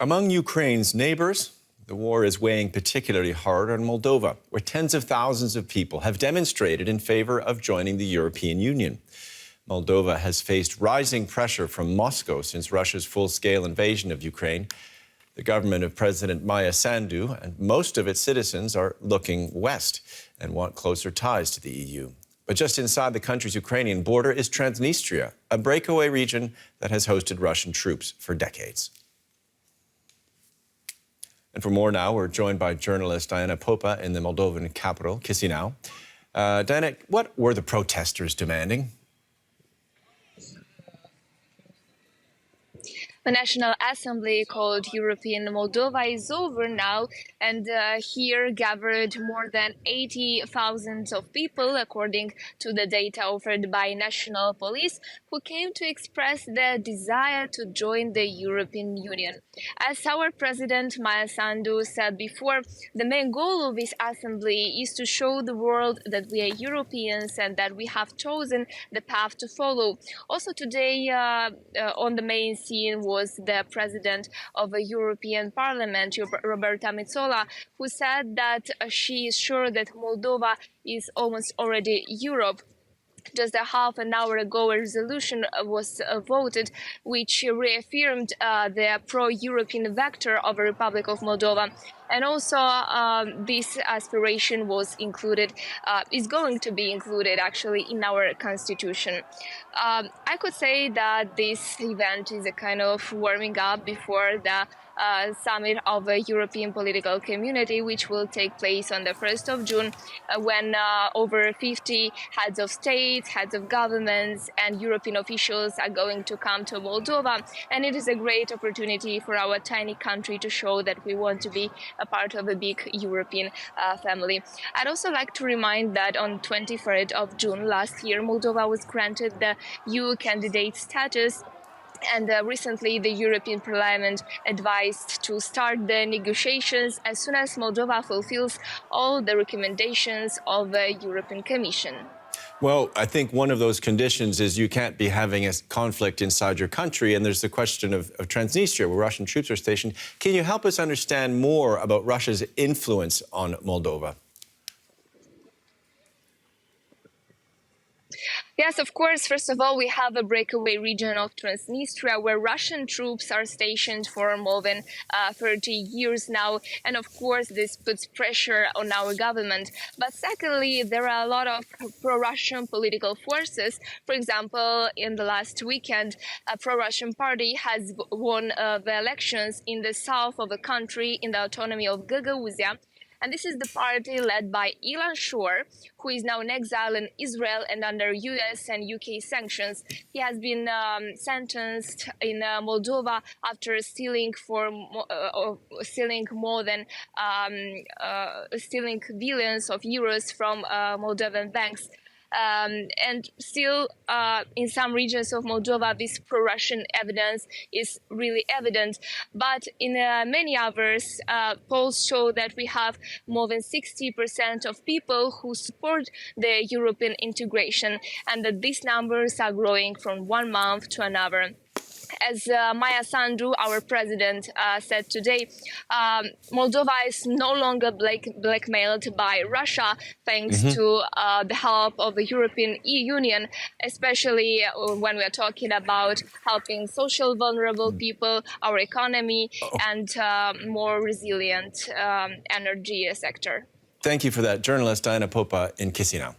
Among Ukraine's neighbors, the war is weighing particularly hard on Moldova, where tens of thousands of people have demonstrated in favor of joining the European Union. Moldova has faced rising pressure from Moscow since Russia's full-scale invasion of Ukraine. The government of President Maia Sandu and most of its citizens are looking west and want closer ties to the EU. But just inside the country's Ukrainian border is Transnistria, a breakaway region that has hosted Russian troops for decades. And for more now, we're joined by journalist Diana Popa in the Moldovan capital, Chisinau. Diana, what were the protesters demanding? The National Assembly, called European Moldova, is over now, and here gathered more than 80,000 of people, according to the data offered by National Police, who came to express their desire to join the European Union. As our President Maia Sandu said before, the main goal of this assembly is to show the world that we are Europeans and that we have chosen the path to follow. Also today, on the main scene was the President of the European Parliament, Roberta Metsola, who said that she is sure that Moldova is almost already Europe. Just a half an hour ago, a resolution was voted, which reaffirmed the pro-European vector of the Republic of Moldova. And also, this aspiration was included, is going to be included, actually, in our constitution. I could say that this event is a kind of warming up before the summit of the European political community, which will take place on the 1st of June, when over 50 heads of state, heads of governments, and European officials are going to come to Moldova. And it is a great opportunity for our tiny country to show that we want to be a part of a big European family. I'd also like to remind that on 23rd of June last year, Moldova was granted the EU candidate status. And recently, the European Parliament advised to start the negotiations as soon as Moldova fulfills all the recommendations of the European Commission. Well, I think one of those conditions is you can't be having a conflict inside your country, and there's the question of Transnistria, where Russian troops are stationed. Can you help us understand more about Russia's influence on Moldova? Yes, of course. First of all, we have a breakaway region of Transnistria where Russian troops are stationed for more than 30 years now. And of course, this puts pressure on our government. But secondly, there are a lot of pro-Russian political forces. For example, in the last weekend, a pro-Russian party has won the elections in the south of the country in the autonomy of Gagauzia. And this is the party led by Ilan Shor, who is now in exile in Israel and under US and UK sanctions. He has been sentenced in Moldova after stealing billions of euros from Moldovan banks. And still, in some regions of Moldova, this pro-Russian evidence is really evident. But in many others, polls show that we have more than 60% of people who support the European integration, and that these numbers are growing from one month to another. As Maia Sandu, our president, said today, Moldova is no longer blackmailed by Russia thanks to the help of the European Union, especially when we are talking about helping social vulnerable people, our economy, and more resilient energy sector. Thank you for that. Journalist Diana Popa in Chisinau.